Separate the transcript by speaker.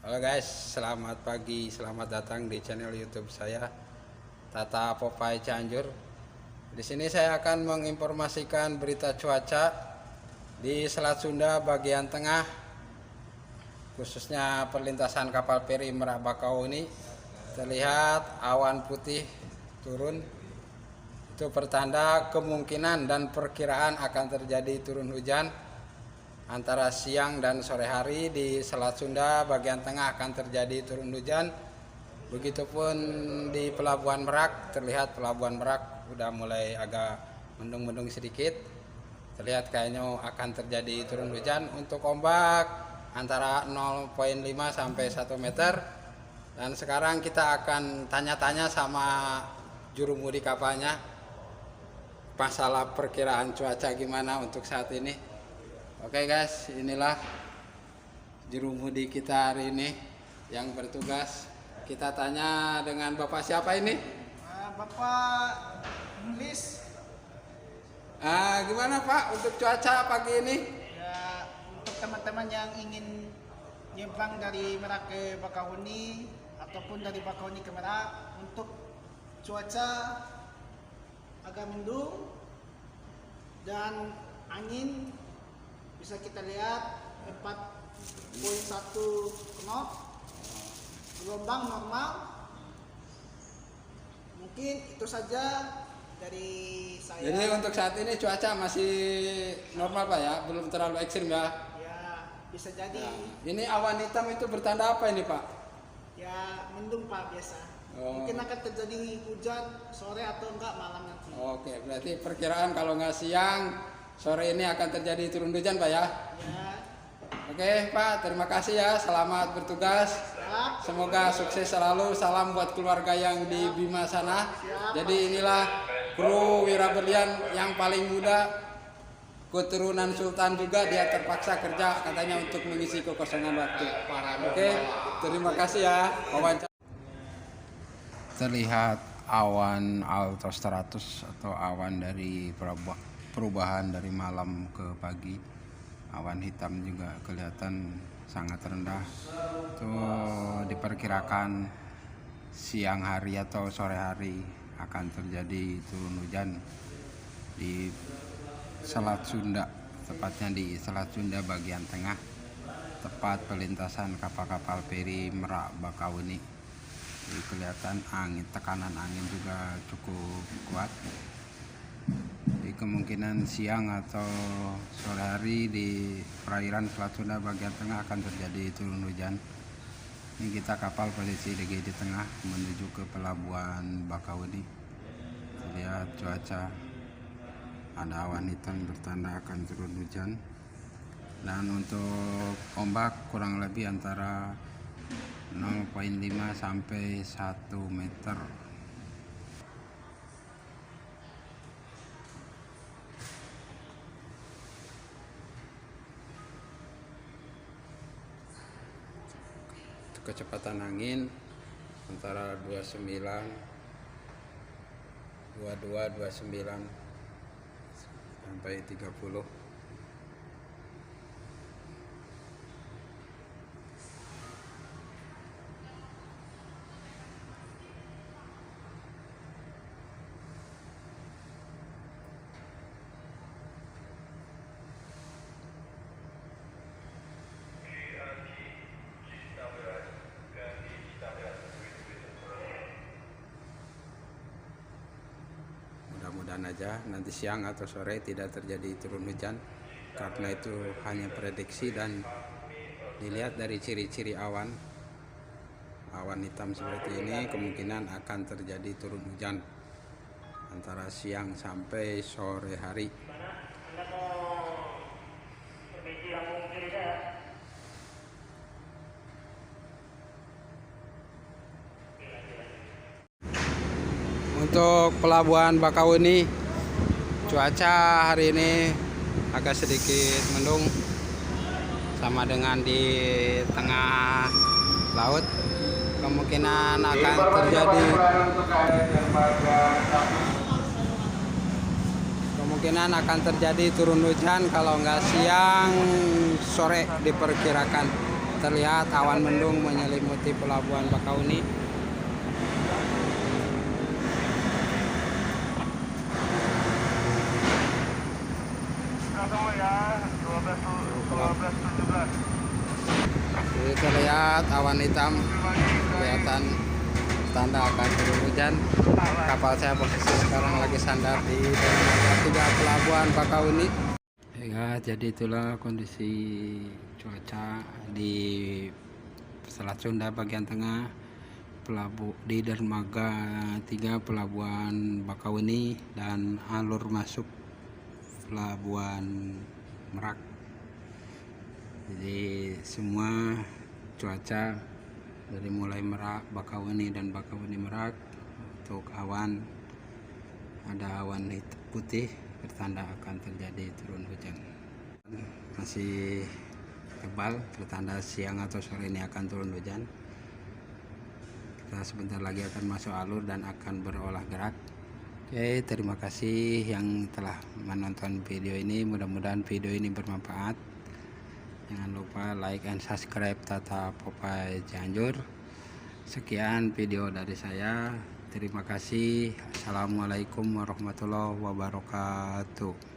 Speaker 1: Halo guys, selamat pagi, selamat datang di channel YouTube saya Tata Popeye Cianjur. Di sini saya akan menginformasikan berita cuaca di Selat Sunda bagian tengah, khususnya perlintasan kapal feri Merak Bakauheni. Terlihat awan putih turun. Itu pertanda kemungkinan dan perkiraan akan terjadi turun hujan antara siang dan sore hari. Di Selat Sunda bagian tengah akan terjadi turun hujan. Begitupun di Pelabuhan Merak, terlihat Pelabuhan Merak udah mulai agak mendung-mendung sedikit. Terlihat kayaknya akan terjadi turun hujan. Untuk ombak antara 0,5 sampai 1 meter. Dan sekarang kita akan tanya-tanya sama jurumudi kapalnya masalah perkiraan cuaca gimana untuk saat ini. Oke guys, inilah jurumudi kita hari ini yang bertugas. Kita tanya dengan Bapak siapa ini?
Speaker 2: Bapak Nulis.
Speaker 1: Gimana Pak untuk cuaca pagi ini?
Speaker 2: Ya, untuk teman-teman yang ingin nyebrang dari Merak ke Bakauheni ataupun dari Bakauheni ke Merak, untuk cuaca agak mendung dan angin bisa kita lihat 4,1 knot, gelombang normal. Mungkin itu saja dari saya.
Speaker 1: Jadi untuk saat ini cuaca masih normal Pak ya, belum terlalu ekstrim ya?
Speaker 2: Ya, bisa jadi.
Speaker 1: Nah, ini awan hitam itu bertanda apa ini Pak?
Speaker 2: Ya, mendung Pak, biasa. Mungkin akan terjadi hujan sore atau enggak malam nanti.
Speaker 1: Oke, berarti perkiraan kalau nggak siang, sore ini akan terjadi turun hujan Pak ya?
Speaker 2: Ya.
Speaker 1: Oke Pak, terima kasih ya, selamat bertugas.
Speaker 2: Siap.
Speaker 1: Semoga sukses selalu, salam buat keluarga yang di Bima sana. Jadi inilah kru Wira Berlian yang paling muda, keturunan Sultan juga, dia terpaksa kerja katanya untuk mengisi kekosongan waktu. Oke, terima kasih ya wawancara. Terlihat awan altostratus atau awan dari perubahan dari malam ke pagi. Awan hitam juga kelihatan sangat rendah. Itu diperkirakan siang hari atau sore hari akan terjadi turun hujan di Selat Sunda, tepatnya di Selat Sunda bagian tengah, tepat pelintasan kapal-kapal feri Merak Bakauheni. Jadi kelihatan tekanan angin juga cukup kuat. Di kemungkinan siang atau sore hari di perairan Selat Sunda bagian tengah akan terjadi turun hujan. Ini kita kapal polisi DG di tengah menuju ke Pelabuhan Bakauheni. Lihat cuaca, ada awan hitam bertanda akan turun hujan. Dan untuk ombak kurang lebih antara 0,5 sampai 1 meter. Kecepatan angin antara 29 sampai 30. Mudah-mudahan aja nanti siang atau sore tidak terjadi turun hujan, karena itu hanya prediksi. Dan dilihat dari ciri-ciri awan hitam seperti ini, kemungkinan akan terjadi turun hujan antara siang sampai sore hari. Untuk Pelabuhan Bakauheni, cuaca hari ini agak sedikit mendung, sama dengan di tengah laut. Kemungkinan akan terjadi turun hujan kalau nggak siang, sore diperkirakan terlihat awan mendung menyelimuti Pelabuhan Bakauni. Jadi terlihat awan hitam, kelihatan tanda akan turun hujan. Kapal saya posisi sekarang lagi sandar di dermaga 3 Pelabuhan Bakauni. Ya, jadi itulah kondisi cuaca di Selat Sunda bagian tengah, di dermaga 3 Pelabuhan Bakauni dan alur masuk Pelabuhan Merak. Jadi semua cuaca dari mulai Merak, Bakauni dan Bakauni Merak, untuk awan ada awan putih bertanda akan terjadi turun hujan. Masih tebal, bertanda siang atau sore ini akan turun hujan. Kita sebentar lagi akan masuk alur dan akan berolah gerak. Oke, terima kasih yang telah menonton video ini. Mudah-mudahan video ini bermanfaat. Jangan lupa like and subscribe Tata Popeye Cianjur. Sekian video dari saya. Terima kasih. Assalamualaikum warahmatullahi wabarakatuh.